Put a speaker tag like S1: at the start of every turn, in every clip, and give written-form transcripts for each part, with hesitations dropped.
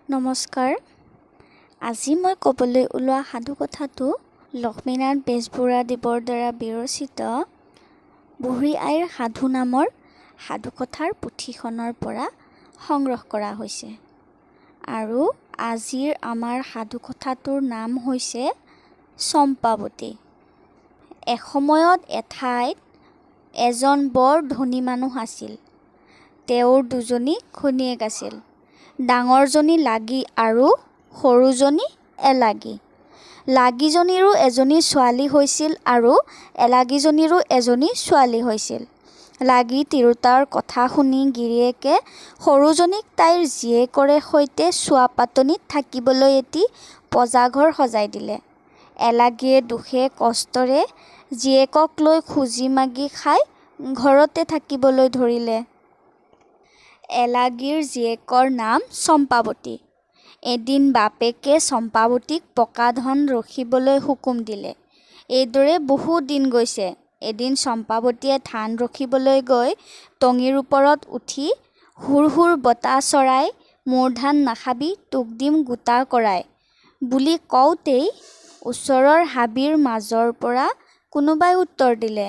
S1: নমস্কাৰ। আজি মই ক'বলৈ ওলোৱা সাধুকথাটো লক্ষ্মীনাথ বেজবৰুৱাদেৱৰ দ্বাৰা বিৰচিত বুঢ়ী আইৰ সাধু নামৰ সাধুকথাৰ পুথিখনৰ পৰা সংগ্ৰহ কৰা হৈছে। আৰু আজিৰ আমাৰ সাধুকথাটোৰ নাম হৈছে চম্পাৱতী। এসময়ত এঠাইত এজন বৰ ধনী মানুহ আছিল। তেওঁৰ দুজনী ঘৈণীয়েক আছিল। ডাঙৰজনী লাগি আৰু সৰুজনী এলাগী। লাগীজনীৰো এজনী ছোৱালী হৈছিল আৰু এলাগীজনীৰো এজনী ছোৱালী হৈছিল। লাগি তিৰোতাৰ কথা শুনি গিৰিয়েকে সৰুজনীক তাইৰ জীয়েকৰে সৈতে চুৱাপাতনিত থাকিবলৈ এটি পঁজাঘৰ সজাই দিলে। এলাগীয়ে দুখে কষ্টৰে জীয়েকক লৈ খুজি মাগি খাই ঘৰতে থাকিবলৈ ধৰিলে। এলাগীৰ জীয়েকৰ নাম চম্পাৱতী। এদিন বাপেকে চম্পাৱতীক পকা ধন ৰখিবলৈ হুকুম দিলে। এইদৰে বহু দিন গৈছে। এদিন চম্পাৱতীয়ে ধান ৰখিবলৈ গৈ টঙিৰ ওপৰত উঠি হুৰ হুৰ বতা চৰাই মোৰ ধান নাখাবি তোক দিম গোটা কৰাই বুলি কওঁতেই ওচৰৰ হাবিৰ মাজৰ পৰা কোনোবাই উত্তৰ দিলে,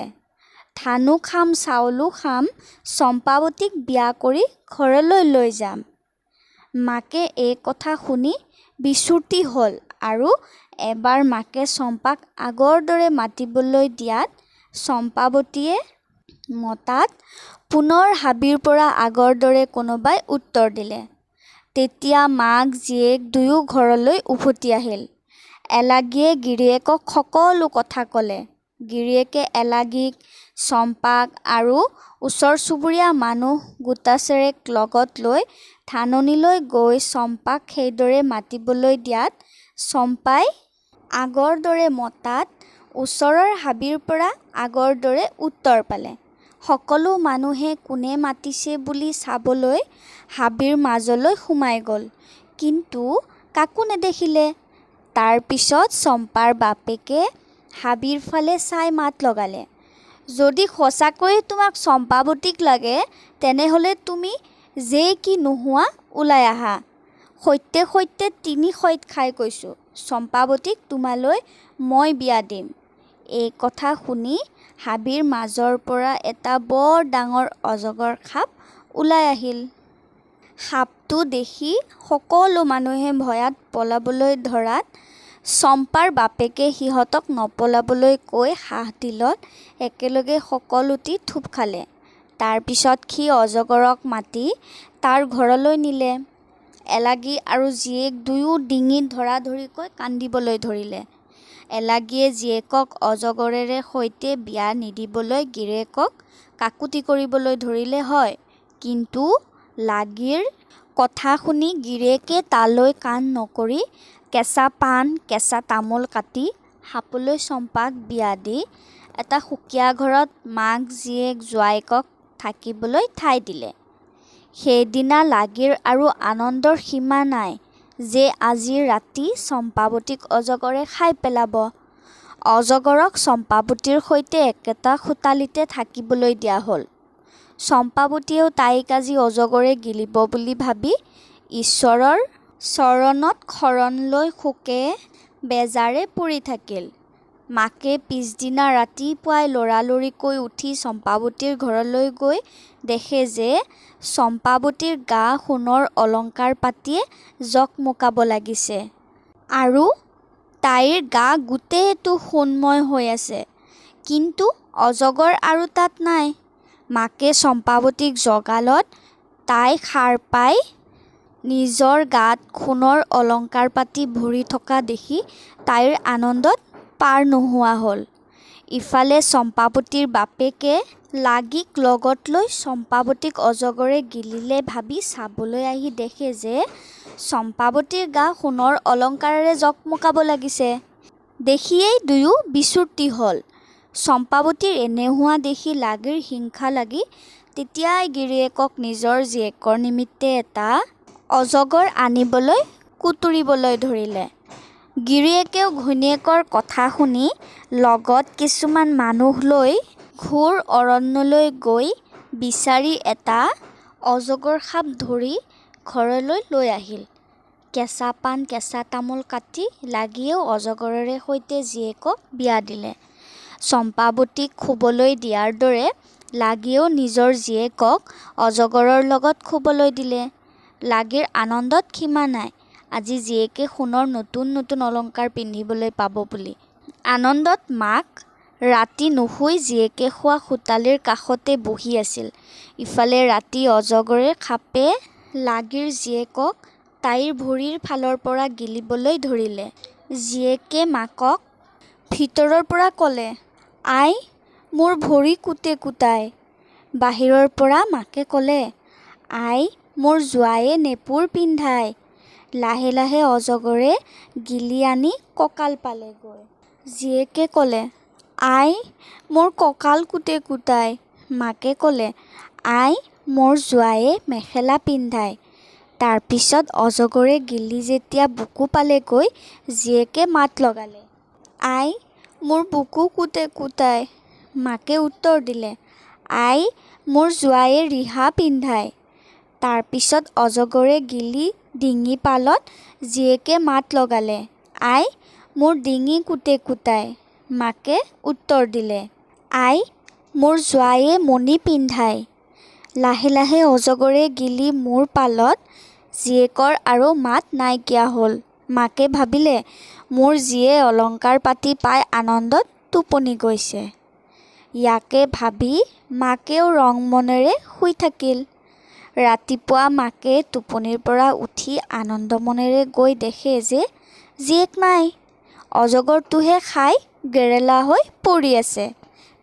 S1: ধানো খাম চাউলো খাম, চম্পাৱতীক বিয়া কৰি ঘৰলৈ লৈ যাম। মাকে এই কথা শুনি বিচূৰ্তি হ'ল আৰু এবাৰ মাকে চম্পাক আগৰ দৰে মাতিবলৈ দিয়াত চম্পাৱতীয়ে মতাত পুনৰ হাবিৰ পৰা আগৰ দৰে কোনোবাই উত্তৰ দিলে। তেতিয়া মাক জীয়েক দুয়ো ঘৰলৈ উভতি আহিল। এলাগীয়ে গিৰিয়েকক সকলো কথা ক'লে। গিৰিয়েকে এলাগীক, চম্পাক আৰু ওচৰ চুবুৰীয়া মানুহ গোটাচেৰেক লগত লৈ ধাননিলৈ গৈ চম্পাক সেইদৰে মাতিবলৈ দিয়াত চম্পাই আগৰ দৰে মতাত ওচৰৰ হাবিৰ পৰা আগৰ দৰে উত্তৰ পালে। সকলো মানুহে কোনে মাতিছে বুলি চাবলৈ হাবিৰ মাজলৈ সোমাই গ'ল, কিন্তু কাকো নেদেখিলে। তাৰ পিছত চম্পাৰ বাপেকে হাবিৰ ফালে চাই মাত লগালে, যদি সঁচাকৈয়ে তোমাক চম্পাৱতীক লাগে তেনেহ'লে তুমি যে কি নোহোৱা ওলাই আহা। সত্যে সত্যে ৩ সৈত খাই কৈছোঁ, চম্পাৱতীক তোমালৈ মই বিয়া দিম। এই কথা শুনি হাবিৰ মাজৰ পৰা এটা বৰ ডাঙৰ অজগৰ সাপ ওলাই আহিল। সাপটো দেখি সকলো মানুহে ভয়ত পলাবলৈ ধৰাত চম্পাৰ বাপেকে সিহঁতক নপলাবলৈ কৈ হাঁহ-দিলত একেলগে সকলোটি থুপ খালে। তাৰ পিছত সি অজগৰক মাতি তাৰ ঘৰলৈ নিলে। এলাগী আৰু জীয়েক দুয়ো ডিঙিত ধৰাধৰিকৈ কান্দিবলৈ ধৰিলে। এলাগীয়ে জীয়েকক অজগৰেৰে সৈতে বিয়া নিদিবলৈ গিৰিয়েকক কাকুতি কৰিবলৈ ধৰিলে হয়, কিন্তু লাগীৰ কথা শুনি গিৰিয়েকে তালৈ কাণ নকৰি কেঁচা পাণ কেঁচা তামোল কাটি সাপলৈ চম্পাক বিয়া দি এটা সুকীয়া ঘৰত মাক জীয়েক জোৱায়েকক থাকিবলৈ ঠাই দিলে। সেইদিনা লাগীৰ আৰু আনন্দৰ সীমা নাই যে আজি ৰাতি চম্পাৱতীক অজগৰে খাই পেলাব। অজগৰক চম্পাৱতীৰ সৈতে একেটা খোটালিতে থাকিবলৈ দিয়া হ'ল। চম্পাৱতীয়েও তাইক আজি অজগৰে গিলিব বুলি ভাবি ঈশ্বৰৰ চৰণত শৰণ লৈ শোকে বেজাৰে পৰি থাকিল। মাকে পিছদিনা ৰাতিপুৱাই লৰালৰিকৈ উঠি চম্পাৱতীৰ ঘৰলৈ গৈ দেখে যে চম্পাৱতীৰ গা সোণৰ অলংকাৰ পাতিয়ে জকমকাব লাগিছে আৰু তাইৰ গা গোটেইটো সোণময় হৈ আছে, কিন্তু অজগৰ আৰু তাত নাই। মাকে চম্পাৱতীক জগালত তাই সাৰ পাই নিজৰ গাত সোণৰ অলংকাৰ পাতি ভৰি থকা দেখি তাইৰ আনন্দত পাৰ নোহোৱা হ'ল। ইফালে চম্পাৱতীৰ বাপেকে লাগীক লগত লৈ চম্পাৱতীক অজগৰে গিলিলে ভাবি চাবলৈ আহি দেখে যে চম্পাৱতীৰ গা সোণৰ অলংকাৰেৰে জকমকাব লাগিছে। দেখিয়েই দুয়ো বিচূৰ্তি হ'ল। চম্পাৱতীৰ এনে হোৱা দেখি লাগীৰ হিংসা লাগি তেতিয়াই গিৰিয়েকক নিজৰ জীয়েকৰ নিমিত্তে এটা অজগৰ আনিবলৈ কুটুৰিবলৈ ধৰিলে। গিৰিয়েকেও ঘৈণীয়েকৰ কথা শুনি লগত কিছুমান মানুহ লৈ ঘোৰ অৰণ্যলৈ গৈ বিচাৰি এটা অজগৰ সাপ ধৰি ঘৰলৈ লৈ আহিল। কেঁচা পাণ কেঁচা তামোল কাটি লাগীয়েও অজগৰৰে সৈতে জীয়েকক বিয়া দিলে। চম্পাৱতীক শুবলৈ দিয়াৰ দৰে লাগীয়েও নিজৰ জীয়েকক অজগৰৰ লগত শুবলৈ দিলে। লাগীৰ আনন্দত সীমা নাই। আজি জীয়েকে সোণৰ নতুন নতুন অলংকাৰ পিন্ধিবলৈ পাব বুলি। আনন্দত মাক ৰাতি নুশুই জীয়েকে শোৱা খোটালীৰ কাষতে বহি আছিল। ইফালে ৰাতি অজগৰে সাপে লাগীৰ জীয়েকক তাইৰ ভৰিৰ ফালৰ পৰা গিলিবলৈ ধৰিলে। জীয়েকে মাকক ভিতৰৰ পৰা ক'লে, আই মোৰ ভৰি কুটে কুটাই। বাহিৰৰ পৰা মাকে ক'লে, আই মোৰ জোঁৱায়ে নেপুৰ পিন্ধাই। লাহে লাহে অজগৰে গিলি আনি কঁকাল পালেগৈ। জীয়েকে ক'লে, আই মোৰ কঁকাল কুটে কুটাই। মাকে ক'লে, আই মোৰ জোঁৱায়ে মেখেলা পিন্ধাই। তাৰপিছত অজগৰে গিলি যেতিয়া বুকু পালেগৈ, জীয়েকে মাত লগালে, আই মোৰ বুকু কুটে কুটাই। মাকে উত্তৰ দিলে, আই মোৰ জোঁৱায়ে ৰিহা পিন্ধাই। তাৰপিছত অজগৰে গিলি ডিঙি পালত জীয়েকে মাত লগালে, আই মোৰ ডিঙি কুটে কুটাই। মাকে উত্তৰ দিলে, আই মোৰ জোঁৱায়ে মণি পিন্ধাই। লাহে লাহে অজগৰে গিলি মূৰ পালত জীয়েকৰ আৰু মাত নাইকিয়া হ'ল। মাকে ভাবিলে, মোৰ জীয়ে অলংকাৰ পাতি পাই আনন্দত টোপনি গৈছে। ইয়াকে ভাবি মাকেও ৰং মনেৰে শুই থাকিল। ৰাতিপুৱা মাকে টোপনিৰ পৰা উঠি আনন্দ মনেৰে গৈ দেখে যে জীয়েক নাই। অজগৰটোহে খাই গেৰেলা হৈ পৰি আছে।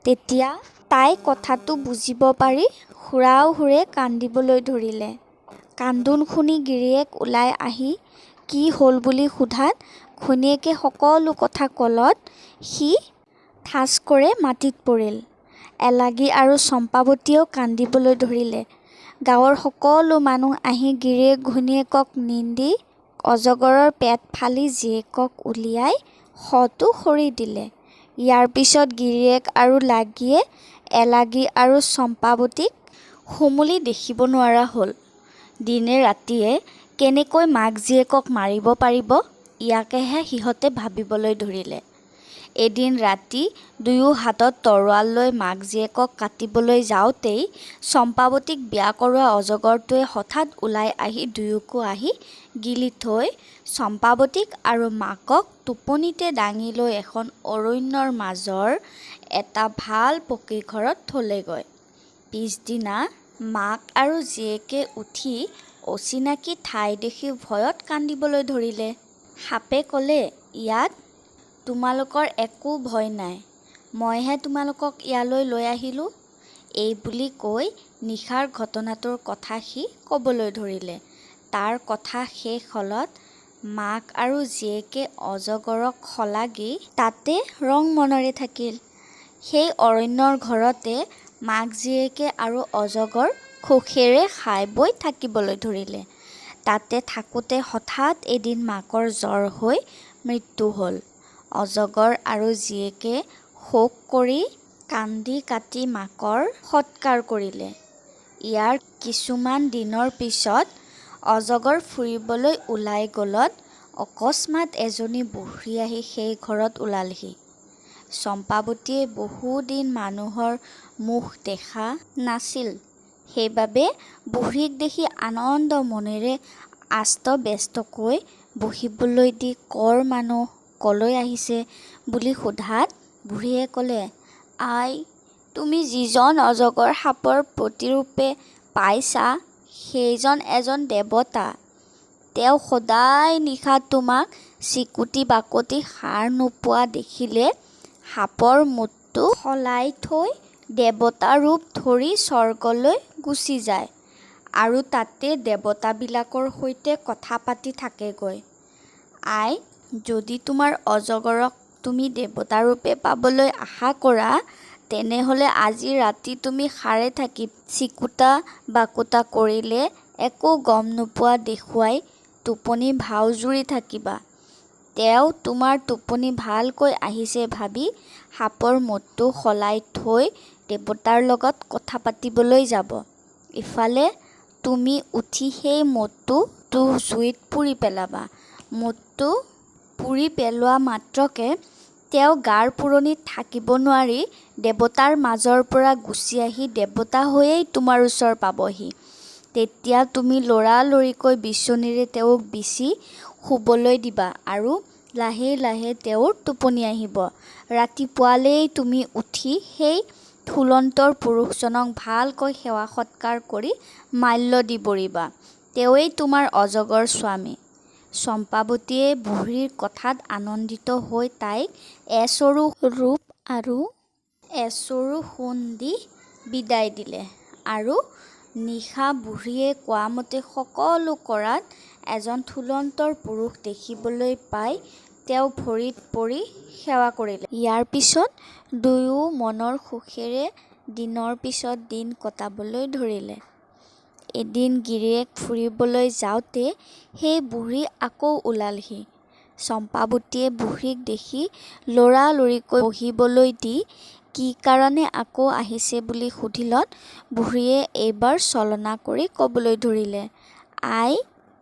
S1: তেতিয়া তাই কথাটো বুজিব পাৰি হুৰাও হুৰে কান্দিবলৈ ধৰিলে। কান্দোন শুনি গিৰিয়েক ওলাই আহি কি হ'ল বুলি সোধাত ঘৈণীয়েকে সকলো কথা ক'লত সি ঠাচকৰে মাটিত পৰিল। এলাগী আৰু চম্পাৱতীয়েও কান্দিবলৈ ধৰিলে। গাঁৱৰ সকলো মানুহ আহি গিৰিয়েক ঘৈণীয়েকক নিন্দি অজগৰৰ পেট ফালি জীয়েকক উলিয়াই শটো সৰি দিলে। ইয়াৰ পিছত গিৰিয়েক আৰু লাগীয়ে এলাগী আৰু চম্পাৱতীক হুমুলি দেখিব নোৱাৰা হ'ল। দিনে ৰাতিয়ে কেনেকৈ মাক জীয়েকক মাৰিব পাৰিব, ইয়াকেহে সিহঁতে ভাবিবলৈ ধৰিলে। এদিন ৰাতি দুয়ো হাতত তৰোৱাল লৈ মাক জীয়েকক কাটিবলৈ যাওঁতেই চম্পাৱতীক বিয়া কৰোৱা অজগৰটোৱে হঠাৎ ওলাই আহি দুয়োকো আহি গিলি থৈ চম্পাৱতীক আৰু মাকক টোপনিতে দাঙি লৈ এখন অৰণ্যৰ মাজৰ এটা ভাল পকী ঘৰত থলেগৈ। পিছদিনা মাক আৰু জীয়েকে উঠি অচিনাকি ঠাই দেখি ভয়ত কান্দিবলৈ ধৰিলে। সাপে ক'লে, ইয়াত তোমালোকৰ একো ভয় নাই, মইহে তোমালোকক ইয়ালৈ লৈ আহিলোঁ। এই বুলি কৈ নিশাৰ ঘটনাটোৰ কথা সি ক'বলৈ ধৰিলে। তাৰ কথা শেষ হ'লত মাক আৰু জীয়েকে অজগৰক শলাগি তাতে ৰং মনেৰে থাকিল। সেই অৰণ্যৰ ঘৰতে মাক জীয়েকে আৰু অজগৰ সুখেৰে খাই বৈ থাকিবলৈ ধৰিলে। তাতে থাকোঁতে হঠাৎ এদিন মাকৰ জ্বৰ হৈ মৃত্যু হ'ল। অজগৰ আৰু জীয়েকে শোক কৰি কান্দি কাটি মাকৰ সৎকাৰ কৰিলে। ইয়াৰ কিছুমান দিনৰ পিছত অজগৰ ফুৰিবলৈ ওলাই গ'লত অকস্মাৎ এজনী বুঢ়ী আহি সেই ঘৰত ওলালহি। চম্পাৱতীয়ে বহুদিন মানুহৰ মুখ দেখা নাছিল। সেইবাবে বুঢ়ীক দেখি আনন্দ মনেৰে আস্ত-ব্যস্তকৈ বহিবলৈ দি কৰ মানুহ, কলৈ আহিছে বুলি সোধাত বুঢ়ীয়ে ক'লে, আই তুমি যিজন অজগৰ সাপৰ প্ৰতিৰূপে পাইছা সেইজন এজন দেৱতা। তেওঁ সদায় নিশা তোমাক চিকুটি বাকটি সাৰ নোপোৱা দেখিলে সাপৰ মুতটো সলাই থৈ দেৱতা ৰূপ ধৰি স্বৰ্গলৈ গুচি যায় আৰু তাতে দেৱতাবিলাকৰ সৈতে কথা পাতি থাকেগৈ। আই যদি তোমাৰ অজগৰক তুমি দেৱতাৰূপে পাবলৈ আশা কৰা, তেনেহ'লে আজি ৰাতি তুমি সাৰে থাকি চিকুটা বাকুটা কৰিলে একো গম নোপোৱা দেখুৱাই টোপনি ভাও জুৰি থাকিবা। তেওঁ তোমাৰ টোপনি ভালকৈ আহিছে ভাবি সাপৰ মুতটো সলাই থৈ দেৱতাৰ লগত কথা পাতিবলৈ যাব। ইফালে তুমি উঠি সেই মুতটো মুঠটো জুইত পুৰি পেলাবা। মুঠটো পুৰি পেলোৱা মাত্ৰকে তেওঁ গাৰ পুৰণিত থাকিব নোৱাৰি দেৱতাৰ মাজৰ পৰা গুচি আহি দেৱতা হৈয়েই তোমাৰ ওচৰ পাবহি। তেতিয়া তুমি লৰালৰিকৈ বিচনীৰে তেওঁক বিচি শুবলৈ দিবা আৰু লাহে লাহে তেওঁৰ টোপনি আহিব। ৰাতিপুৱালেই তুমি উঠি সেই থুলন্তৰ পুৰুষজনক ভালকৈ সেৱা সৎকাৰ কৰি মাল্য দি বৰিবা। তেওঁৱেই তোমাৰ অজগৰ স্বামী। চম্পাৱতীয়ে বুঢ়ীৰ কথাত আনন্দিত হৈ তাইক এচৰু ৰূপ আৰু এচৰু সোণ দি বিদায় দিলে। আৰু নিশা বুঢ়ীয়ে কোৱামতে সকলো কৰাত এজন থুলন্তৰ পুৰুষ দেখিবলৈ পাই তেওঁ ভৰিত পৰি সেৱা কৰিলে। ইয়াৰ পিছত দুয়ো মনৰ সুখেৰে দিনৰ পিছত দিন কটাবলৈ ধৰিলে। এদিন গিৰীয়েক ফুৰিবলৈ যাওঁতে সেই বুঢ়ী আকৌ ওলালহি। চম্পাৱতীয়ে বুঢ়ীক দেখি লৰালৰিকৈ বহিবলৈ দি কি কাৰণে আকৌ আহিছে বুলি সুধিলত বুঢ়ীয়ে এইবাৰ ছলনা কৰি ক'বলৈ ধৰিলে, আই,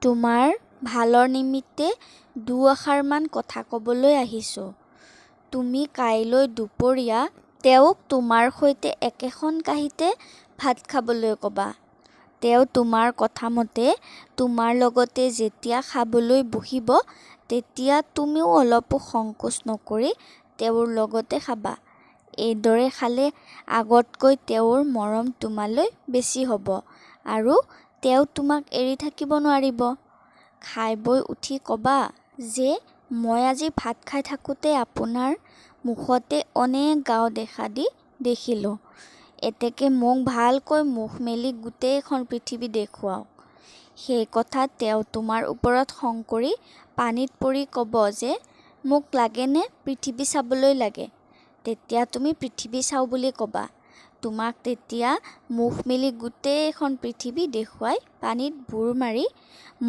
S1: তোমাৰ ভালৰ নিমিত্তে দুআষাৰমান কথা ক'বলৈ আহিছোঁ। তুমি কাইলৈ দুপৰীয়া তেওঁক তোমাৰ সৈতে একেখন কাঁহীতে ভাত খাবলৈ ক'বা। তেওঁ তোমাৰ কথামতে তোমাৰ লগতে যেতিয়া খাবলৈ বহিব তেতিয়া তুমিও অলপো সংকোচ নকৰি তেওঁৰ লগতে খাবা। এইদৰে খালে আগতকৈ তেওঁৰ মৰম তোমালৈ বেছি হ'ব আৰু তেওঁ তোমাক এৰি থাকিব নোৱাৰিব। খাই বৈ উঠি ক'বা যে মই আজি ভাত খাই থাকোঁতে আপোনাৰ মুখতে অনেক গাঁও দেখা দেখিলোঁ। এতেকে মোক ভালকৈ মুখ মেলি গোটেইখন পৃথিৱী দেখুৱাওক। সেই কথাত তেওঁ তোমাৰ ওপৰত খং কৰি পানীত পৰি ক'ব যে মোক লাগেনে পৃথিৱী চাবলৈ লাগে। তেতিয়া তুমি পৃথিৱী চাওঁ বুলি ক'বা। তোমাক তেতিয়া মুখ মেলি গোটেইখন পৃথিৱী দেখুৱাই পানীত বুৰ মাৰি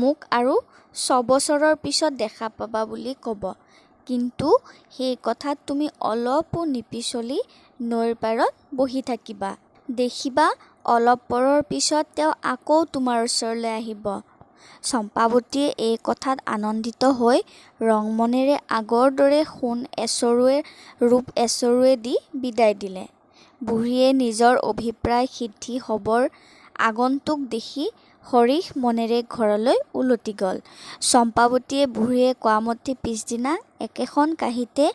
S1: মোক আৰু 6 বছৰৰ পিছত দেখা পাবা বুলি ক'ব। কিন্তু সেই কথাত তুমি অলপো নিপিছলি নৈৰ পাৰত বহি থাকিবা। দেখিবা অলপ পৰৰ পিছত তেওঁ আকৌ তোমাৰ ওচৰলৈ আহিব। চম্পাৱতীয়ে এই কথাত আনন্দিত হৈ ৰংমনেৰে আগৰ দৰে সোণ এচৰুৱে ৰূপ এচৰুৱে দি বিদায় দিলে। বুঢ়ীয়ে নিজৰ অভিপ্ৰায় সিদ্ধি হ'বৰ আগন্তুক দেখি হৰিষ মনেৰে ঘৰলৈ উলটি গ'ল। চম্পাৱতীয়ে বুঢ়ীয়ে কোৱামতে পিছদিনা একেখন কাঁহীতে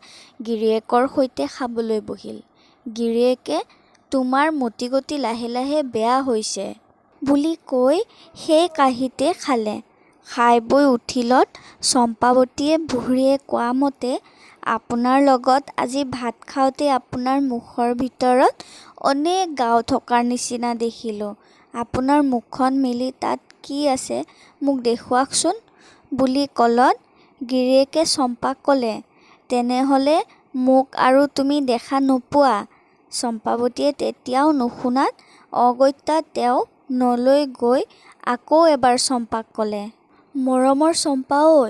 S1: গিৰীয়েকৰ সৈতে খাবলৈ বহিল। গিৰীয়েকে তোমাৰ মতিগতি লাহে লাহে বেয়া হৈছে বুলি কৈ সেই কাঁহীতে খালে। খাই বৈ উঠিলত চম্পাৱতীয়ে বুঢ়ীয়ে কোৱামতে আপোনাৰ লগত আজি ভাত খাওঁতে আপোনাৰ মুখৰ ভিতৰত অনেক গাঁও থকাৰ নিচিনা দেখিলোঁ। আপোনাৰ মুখখন মেলি তাত কি আছে মোক দেখুৱাওকচোন বুলি ক'লত গিৰীয়েকে চম্পাক ক'লে, তেনেহ'লে মোক আৰু তুমি দেখা নোপোৱা। চম্পাৱতীয়ে তেতিয়াও নুশুনাত অগত্যা তেওঁ নলৈ গৈ আকৌ এবাৰ চম্পাক ক'লে, মৰমৰ চম্পা ঐ,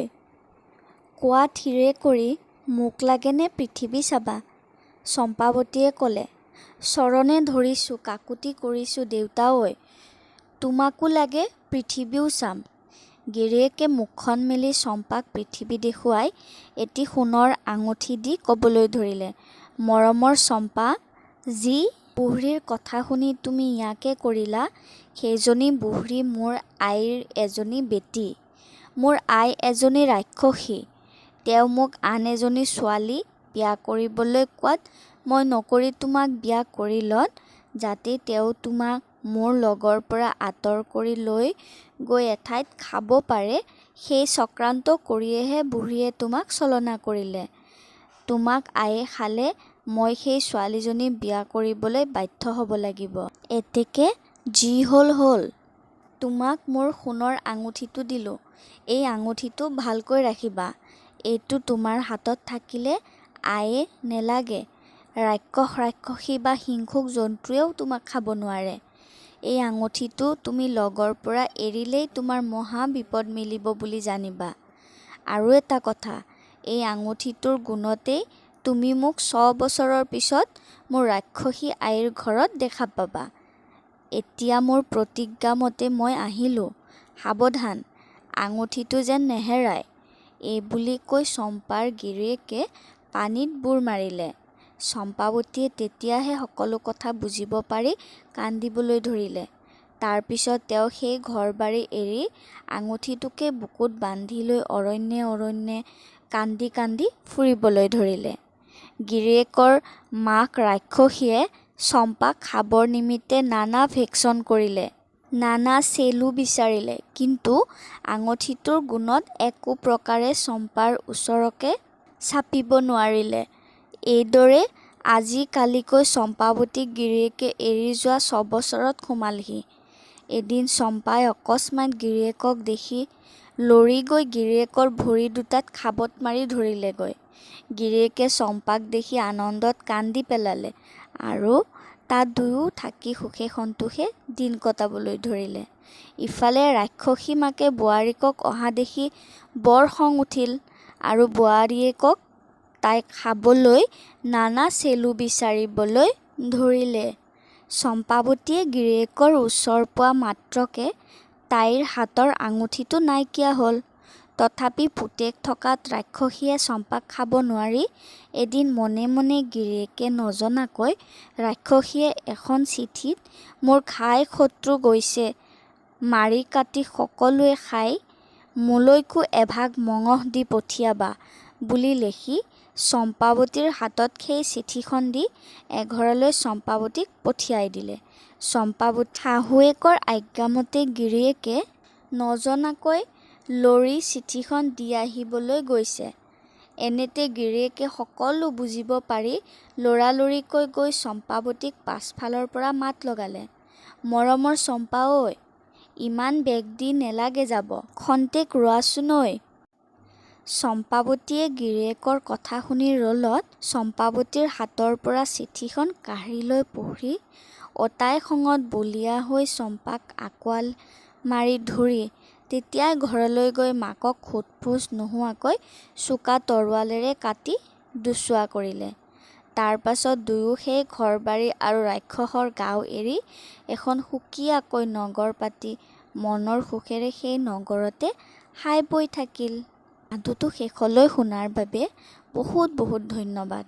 S1: কোৱা থিৰে কৰি মোক লাগেনে পৃথিৱী চাবা। চম্পাৱতীয়ে ক'লে, চৰণে ধৰিছোঁ কাকুতি কৰিছোঁ দেউতা ঐ, তোমাকো লাগে পৃথিৱীও চাম। গিৰীয়েকে মুখখন মেলি চম্পাক পৃথিৱী দেখুৱাই এটি সোণৰ আঙুঠি দি ক'বলৈ ধৰিলে, মৰমৰ চম্পা, যি বুঢ়ীৰ কথা শুনি তুমি ইয়াকে কৰিলা, সেইজনী বুঢ়ী মোৰ আইৰ এজনী বেটী। মোৰ আই এজনী ৰাক্ষসী। তেওঁ মোক আন এজনী ছোৱালী বিয়া কৰিবলৈ কোৱাত মই নকৰি তোমাক বিয়া কৰিলত যাতে তেওঁ তোমাক মোৰ লগৰ পৰা আঁতৰ কৰি লৈ গৈ এঠাইত খাব পাৰে, সেই চক্ৰান্ত কৰিয়েহে বুঢ়ীয়ে তোমাক ছলনা কৰিলে। তোমাক আয়ে খালে মই সেই ছোৱালীজনী বিয়া কৰিবলৈ বাধ্য হ'ব লাগিব। এতেকে যি হ'ল হ'ল। তোমাক মোৰ সোণৰ আঙুঠিটো দিলোঁ। এই আঙুঠিটো ভালকৈ ৰাখিবা। এইটো তোমাৰ হাতত থাকিলে আয়ে নেলাগে, ৰাক্ষস ৰাক্ষসী বা হিংসুক জন্তুৱেও তোমাক খাব নোৱাৰে। এই আঙুঠিটো তুমি লগৰ পৰা এৰিলেই তোমাৰ মহা বিপদ মিলিব বুলি জানিবা। আৰু এটা কথা, এই আঙুঠিটোৰ গুণতেই তুমি মোক 6 বছৰৰ পিছত মোৰ ৰাক্ষসী আইৰ ঘৰত দেখা পাবা। এতিয়া মোৰ প্ৰতিজ্ঞা মতে মই আহিলোঁ। সাৱধান, আঙুঠিটো যেন নেহেৰায়। এই বুলি কৈ চম্পাৰ গিৰিয়েকে পানীত বুৰ মাৰিলে। চম্পাৱতীয়ে তেতিয়াহে সকলো কথা বুজিব পাৰি কান্দিবলৈ ধৰিলে। তাৰপিছত তেওঁ সেই ঘৰ-বাৰী এৰি আঙুঠিটোকে বুকুত বান্ধি লৈ অৰণ্যে অৰণ্যে কান্দি কান্দি ফুৰিবলৈ ধৰিলে। গিৰিয়েকৰ মাক ৰাক্ষসীয়ে চম্পাক খাবৰ নিমিত্তে নানা ভেকশ্যন কৰিলে, নানা চেলো বিচাৰিলে, কিন্তু আঙুঠিটোৰ গুণত একো প্ৰকাৰে চম্পাৰ ওচৰকে চাপিব নোৱাৰিলে। এইদৰে আজি কালিকৈ চম্পাৱতীক গিৰিয়েকে এৰি যোৱা 6 বছৰত সোমালহি। এদিন চম্পাই অকস্মাৎ গিৰিয়েকক দেখি লৰি গৈ গিৰিয়েকৰ ভৰি দুটাত খাবত মাৰি ধৰিলেগৈ। গিৰিয়েকে চম্পাক দেখি আনন্দত কান্দি পেলালে আৰু তাত দুয়ো থাকি সুখে সন্তোষে দিন কটাবলৈ ধৰিলে। ইফালে ৰাক্ষসী মাকে বোৱাৰীকক অহা দেখি বৰ খং উঠিল আৰু বোৱাৰীয়েকক তাইক খাবলৈ নানা চেলো বিচাৰিবলৈ ধৰিলে। চম্পাৱতীয়ে গিৰিয়েকৰ ওচৰ পোৱা মাত্ৰকে তাইৰ হাতৰ আঙুঠিটো নাইকিয়া হ'ল। তথাপি পুতেক থকাত ৰাক্ষসীয়ে চম্পাক খাব নোৱাৰি এদিন মনে মনে গিৰিয়েকে নজনাকৈ ৰাক্ষসীয়ে এখন চিঠিত "মোৰ ঘাই শত্ৰু গৈছে, মাৰি কাটি সকলোৱে খাই, মোলৈকো এভাগ মঙহ দি পঠিয়াবা" বুলি লিখি চম্পাৱতীৰ হাতত সেই চিঠিখন দি এঘৰলৈ চম্পাৱতীক পঠিয়াই দিলে। চম্পাৱতী শাহুৱেকৰ আজ্ঞামতে গিৰিয়েকে নজনাকৈ লৰি চিঠিখন দি আহিবলৈ গৈছে। এনেতে গিৰিয়েকে সকলো বুজিব পাৰি লৰালৰিকৈ গৈ চম্পাৱতীক পাছফালৰ পৰা মাত লগালে, "মৰমৰ চম্পা ঐ, ইমান বেগ দি নেলাগে যাব, খন্তেক ৰোৱাচোন ঐ"। চম্পাৱতীয়ে গিৰিয়েকৰ কথা শুনি ৰলত চম্পাৱতীৰ হাতৰ পৰা চিঠিখন কাঢ়ি লৈ পঢ়ি অতাই খঙত বলিয়া হৈ চম্পাক আকোৱাল মাৰি ধৰি তেতিয়াই ঘৰলৈ গৈ মাকক সোধপোছ নোহোৱাকৈ চোকা তৰোৱালেৰে কাটি দুছোৱা কৰিলে। তাৰ পাছত দুয়ো সেই ঘৰ-বাৰী আৰু ৰাক্ষসৰ গাঁও এৰি এখন সুকীয়াকৈ নগৰ পাতি মনৰ সুখেৰে সেই নগৰতে খাই বৈ থাকিল। সাধুটো শেষলৈ শুনাৰ বাবে বহুত বহুত ধন্যবাদ।